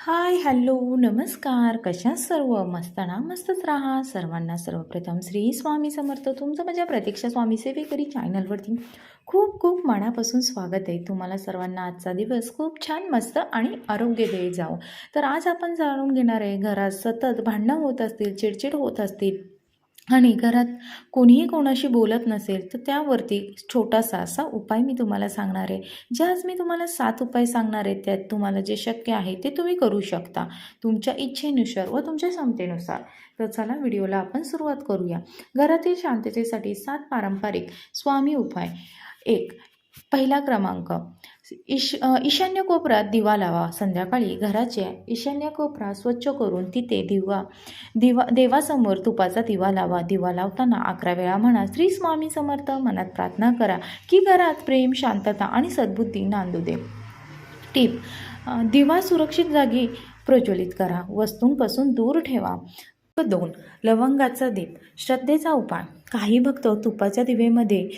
हाय, hello, नमस्कार. कशा सर्व? मस्त ना? मस्तच राहा. सर्वांना सर्वप्रथम श्री स्वामी समर्थ. तुमचं माझ्या प्रतीक्षा स्वामी सेवेकरी चॅनलवरती खूप खूप मनापासून स्वागत आहे. तुम्हाला सर्वांना आजचा दिवस खूप छान, मस्त आणि आरोग्यदायी जाओ. तर आज आपण जाणून घेणार आहे, घरात सतत भांडणं होत असतील, चिडचिड होत असतील आणि घरात कोणीही कोणाशी बोलत नसेल, तर त्यावरती छोटासा असा उपाय मी तुम्हाला सांगणार आहे. जे आज मी तुम्हाला 7 उपाय सांगणार आहे, त्यात तुम्हाला जे शक्य आहे ते तुम्ही करू शकता, तुमच्या इच्छेनुसार व तुमच्या क्षमतेनुसार. तर चला व्हिडिओला आपण सुरुवात करूया. घरातील शांततेसाठी 7 पारंपरिक स्वामी उपाय. 1. पहिला क्रमांक, ईशान्य कोपऱ्यात दिवा लावा. संध्याकाळी घराच्या ईशान्य कोपरा स्वच्छ करून तिथे दिवा दिवा देवासमोर तुपाचा दिवा लावा. दिवा लावताना 11 वेळा म्हणा, श्री स्वामी समर्थ. मनात प्रार्थना करा की घरात प्रेम, शांतता आणि सद्बुद्धी नांदू दे. टीप: दिवा सुरक्षित जागी प्रज्वलित करा. वस्तूंपासून दूर ठेवा. 2. लवंगाचा दीप. श्रद्धेचा उपाय. काही भक्त तुपाच्या दिवेमध्ये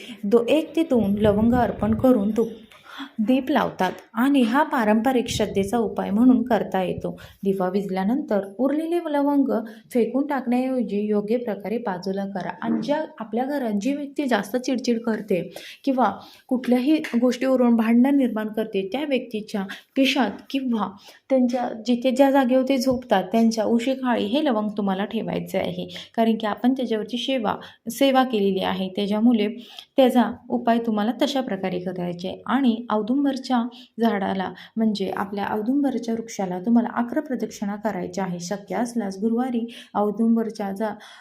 1 ते 2 लवंग अर्पण करून दीप लावतात आणि हा पारंपरिक श्रद्धेचा उपाय म्हणून करता येतो. दिवा विझल्यानंतर उरलेले लवंग फेकून टाकण्याऐवजी योग्य प्रकारे बाजूला करा. आणि आपल्या घरात जी व्यक्ती जास्त चिडचिड करते किंवा कुठल्याही गोष्टीवरून भांडण निर्माण करते, त्या व्यक्तीच्या खिशात किंवा त्यांच्या जिथे ज्या जागेवर ते झोपतात त्यांच्या उशीखाली हे लवंग तुम्हाला ठेवायचे आहे. कारण की आपण त्याच्यावरची सेवा केलेली आहे. त्याच्यामुळे त्याचा उपाय तुम्हाला तशा प्रकारे करायचे. आणि औदुंबरच्या झाडाला म्हणजे आपल्या औदुंबरच्या वृक्षाला तुम्हाला 11 प्रदक्षिणा करायच्या आहे. शक्य असल्यास गुरुवारी औदुंबरच्या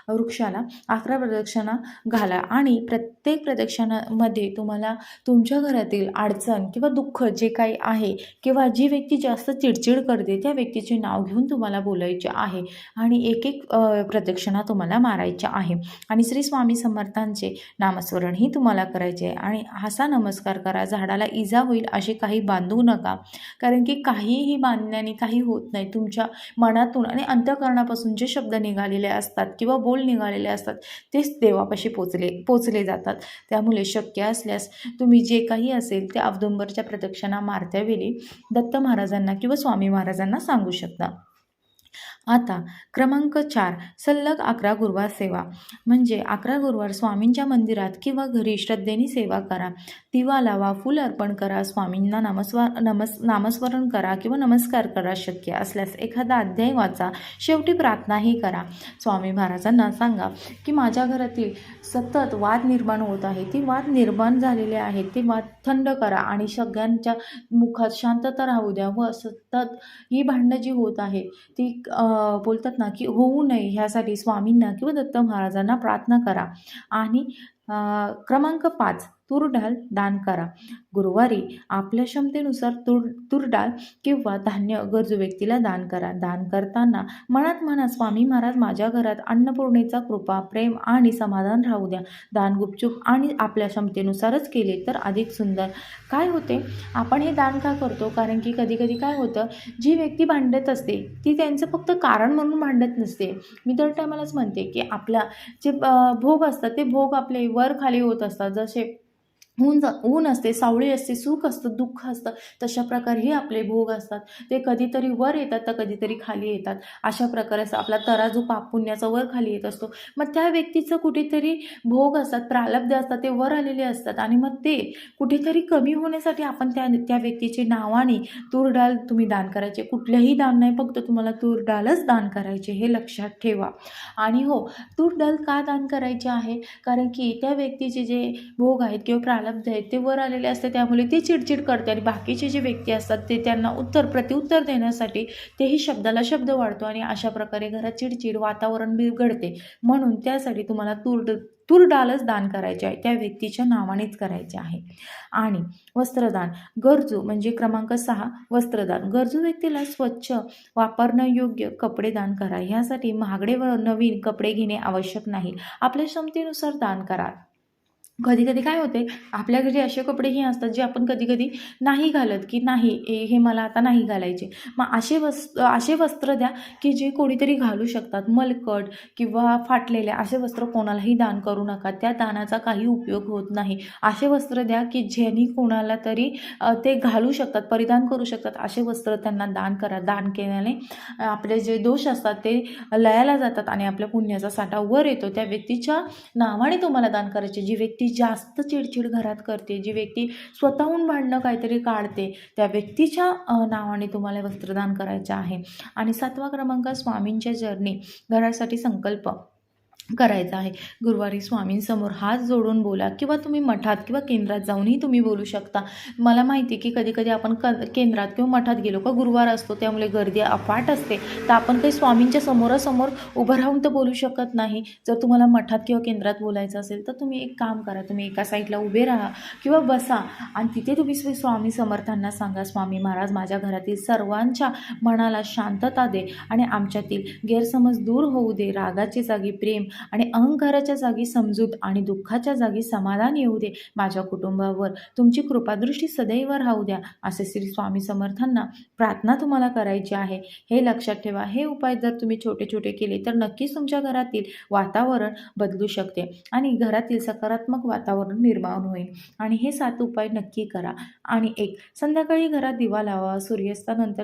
वृक्षाला 11 प्रदक्षिणा घाला आणि प्रत्येक प्रदक्षिणामध्ये तुम्हाला तुमच्या घरातील अडचण किंवा दुःख जे काही आहे किंवा जी व्यक्ती जास्त चिडचिड करते त्या व्यक्तीचे नाव घेऊन तुम्हाला बोलायचे आहे आणि एक एक प्रदक्षिणा तुम्हाला मारायच्या आहे. आणि श्री स्वामी समर्थांचे नामस्मरणही तुम्हाला करायचे आहे. आणि असा नमस्कार करा, झाडाला इजा होईल असे काही बांधू नका. कारण की काहीही बांधण्याने काही होत नाही. तुमच्या मनातून आणि अंतःकरणापासून जे शब्द निघालेले असतात किंवा बोल निघालेले असतात तेच देवापाशी पोचले जातात. त्यामुळे शक्य असल्यास तुम्ही जे काही असेल ते औदुंबरच्या प्रदक्षिणा मारत्यावेळी दत्त महाराजांना किंवा स्वामी महाराजांना सांगू शकता. आता क्रमांक 4, सलग 11 गुरुवार सेवा. म्हणजे 11 गुरुवार स्वामींच्या मंदिरात किंवा घरी श्रद्धेने सेवा करा. दिवा लावा, फूल अर्पण करा, स्वामींना नामस्मरण करा किंवा नमस्कार करा. शक्य असल्यास एखादा अध्याय वाचा. शेवटी प्रार्थनाही करा. स्वामी महाराजांना सांगा की माझ्या घरातील सतत वाद निर्माण होत आहे, ती वाद निर्माण झालेले आहेत, ते वाद थंड करा आणि सगळ्यांच्या मुखात शांतता राहू द्या व सतत ही भांडणं जी होत आहे ती बोलतात ना की होऊ नये ह्यासाठी स्वामींना किंवा दत्त महाराजांना प्रार्थना करा. आणि क्रमांक 5, तूर डाळ दान करा. गुरुवारी आपल्या क्षमतेनुसार तूर डाळ किंवा धान्य गरजू व्यक्तीला दान करा. दान करताना मनात म्हणा, स्वामी महाराज माझ्या घरात अन्नपूर्णेचा कृपा, प्रेम आणि समाधान राहू द्या. दान गुपचूप आणि आपल्या क्षमतेनुसारच केले तर अधिक सुंदर. काय होते, आपण हे दान का करतो? कारण की कधी कधी काय होतं, जी व्यक्ती भांडत असते ती त्यांचं फक्त कारण म्हणून भांडत नसते. मी दर टायमालाच म्हणते की आपल्या जे भोग असतात ते भोग आपले वर खाली होत असतात. जसे ऊन असते, सावळी असते, सुख असतं, दुःख असतं, तशा प्रकारे हे आपले भोग असतात. ते कधीतरी वर येतात तर कधीतरी खाली येतात. अशा प्रकारे आपला तराजू पाप पुण्याचा वर खाली येत असतो. मग त्या व्यक्तीचं कुठेतरी भोग असतात, प्रारब्ध असतात, ते वर आलेले असतात आणि मग ते कुठेतरी कमी होण्यासाठी आपण त्या व्यक्तीचे नावाने तूर डाळ तुम्ही दान करायचे. कुठलंही दान नाही, फक्त तुम्हाला तूर डाळच दान करायचे, हे लक्षात ठेवा. आणि हो, तूर डाळ का दान करायचे आहे? कारण की त्या व्यक्तीचे जे भोग आहेत किंवा प्रारब्ध आहेत ते वर आलेले असते, त्यामुळे ते चिडचिड करते आणि बाकीचे जे व्यक्ती असतात ते त्यांना प्रत्युत्तर देण्यासाठी तेही शब्दाला शब्द वाढतो आणि अशा प्रकारे घरात चिडचिड, वातावरण बिघडते. म्हणून त्यासाठी तुम्हाला तूर डाळच दान करायचे आहे, त्या व्यक्तीच्या नावानेच करायचे आहे. आणि वस्त्रदान गरजू म्हणजे क्रमांक 6, वस्त्रदान. गरजू व्यक्तीला स्वच्छ वापरण्यायोग्य कपडे दान करा. ह्यासाठी महागडे व नवीन कपडे घेणे आवश्यक नाही. आपल्या क्षमतेनुसार दान करा. कधी-कधी काय होते, आपल्या घरी असे कपडेही असतात जे आपण कधी-कधी नाही घालत, की नाही हे मला आता नाही घालायचे. मग असे वस्त्र द्या, की जे कोणीतरी घालू शकतात. मलकट किंवा फाटलेले असे वस्त्र कोणालाही दान करू नका. त्या दानाचा काही उपयोग होत नाही. असे वस्त्र द्या, की ज्यांनी कोणाला तरी ते घालू शकतात, परिधान करू शकतात. असे वस्त्र त्यांना दान करा. दान केल्याने आपले जे दोष असतात ते लयाला जातात आणि आपल्या पुण्याचा साठा वर येतो. त्या व्यक्तीच्या नावाने तुम्हाला दान करायचे. जी व्यक्ती जास्त चिडचिड घरात करते, जी व्यक्ती स्वतःहून भांडणं काहीतरी काढते, त्या व्यक्तीच्या नावाने तुम्हाला वस्त्रदान करायचं आहे. आणि 7वा क्रमांक स्वामींच्या चरणी घरासाठी संकल्प करायचा आहे. गुरुवारी स्वामींसमोर हात जोडून बोला किंवा तुम्ही मठात किंवा केंद्रात जाऊनही तुम्ही बोलू शकता. मला माहिती आहे की कधी-कधी आपण केंद्रात किंवा मठात गेलो का गुरुवार असतो त्यामुळे गर्दी अफाट असते. तर आपण काही स्वामींच्या समोरासमोर उभं राहून तर बोलू शकत नाही. जर तुम्हाला मठात किंवा केंद्रात बोलायचं असेल तर तुम्ही एक काम करा. तुम्ही एका साईडला उभे राहा किंवा बसा आणि तिथे तुम्ही स्वामी समर्थांना सांगा, स्वामी महाराज माझ्या घरातील सर्वांच्या मनाला शांतता दे आणि आमच्यातील गैरसमज दूर होऊ दे. रागाच्या जागी प्रेम आणि अहंकाराच्या जागी समजूत आणि दुःखाच्या जागी समाधान येऊ दे. माझ्या कुटुंबावर तुमची कृपादृष्टी सदैव राहू द्या. असे श्री स्वामी समर्थांना प्रार्थना तुम्हाला करायची आहे. हे लक्षात ठेवा. हे उपाय जर तुम्ही छोटे छोटे केले तर नक्कीच तुमच्या घरातील वातावरण बदलू शकते आणि घरातील सकारात्मक वातावरण निर्माण होईल. आणि हे 7 उपाय नक्की करा. आणि एक संध्याकाळी घरात दिवा लावा. सूर्यास्तानंतर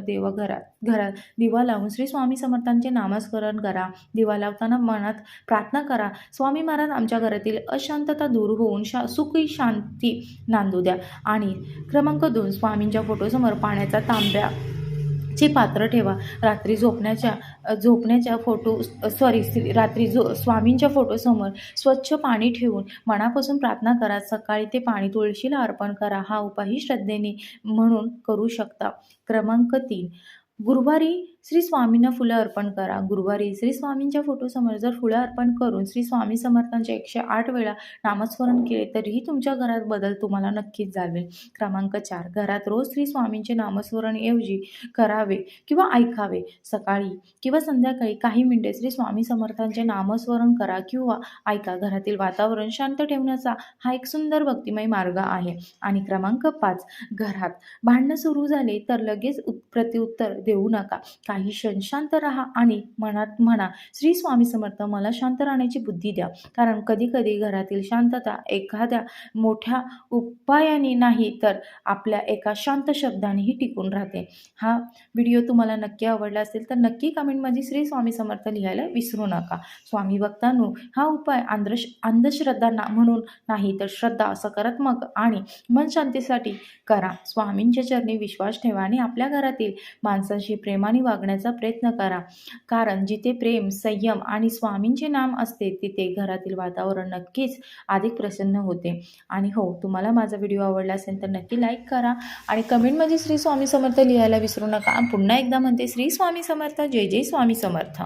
घरात दिवा लावून श्री स्वामी समर्थांचे नामस्मरण करा. दिवा लावताना मनात प्रार्थना करा, स्वामी महाराज आमच्या घरातील अशांतता दूर होऊन सुखी शांती नांदू द्या. आणि क्रमांक 2 स्वामींच्या फोटोसमोर पाण्याचा तांब्याचे पात्र ठेवा. रात्री स्वामींच्या फोटोसमोर स्वच्छ पाणी ठेवून मनापासून प्रार्थना करा. सकाळी ते पाणी तुळशीला अर्पण करा. हा उपायही श्रद्धेने म्हणून करू शकता. क्रमांक 3 गुरुवारी श्री स्वामींना फुलं अर्पण करा. गुरुवारी श्री स्वामींच्या फोटोसमोर जर फुलं अर्पण करून श्री स्वामी समर्थांचे 108 वेळा नामस्मरण केले तरीही तुमच्या घरात बदल तुम्हाला नक्कीच जाणवेल. क्रमांक 4 घरात रोज श्री स्वामींचे नामस्मरण ऐवजी करावे किंवा ऐकावे. सकाळी किंवा संध्याकाळी काही मिनिटे श्री स्वामी समर्थांचे नामस्मरण करा किंवा ऐका. घरातील वातावरण शांत ठेवण्याचा हा एक सुंदर भक्तिमय मार्ग आहे. आणि क्रमांक 5 घरात भांडणं सुरू झाले तर लगेच प्रत्युत्तर देऊ नका. काही क्षण शांत राहा आणि मनात म्हणा, श्री स्वामी समर्थ मला शांत राहण्याची बुद्धी द्या. कारण कधी कधी घरातील शांतता एखाद्या मोठ्या उपायाने नाही तर आपल्या एका शांत शब्दानेही टिकून राहते. हा व्हिडिओ तुम्हाला नक्की आवडला असेल तर नक्की कमेंटमध्ये श्री स्वामी समर्थ लिहायला विसरू नका. स्वामी भक्तांनो, हा उपाय अंधश्रद्धा म्हणून नाही तर श्रद्धा, सकारात्मक आणि मन शांतीसाठी करा. स्वामींच्या चरणी विश्वास ठेवा आणि आपल्या घरातील माणसांशी प्रेमाने वागण्याचा प्रयत्न करा. कारण जिथे प्रेम, संयम आणि स्वामींचे नाम असते तिथे घरातील वातावरण नक्कीच अधिक प्रसन्न होते. आणि हो, तुम्हाला माझा व्हिडिओ आवडला असेल तर नक्की लाईक करा आणि कमेंटमध्ये श्री स्वामी समर्थ लिहायला विसरू नका. पुन्हा एकदा म्हणते, श्री स्वामी समर्थ. जय जय स्वामी समर्थ.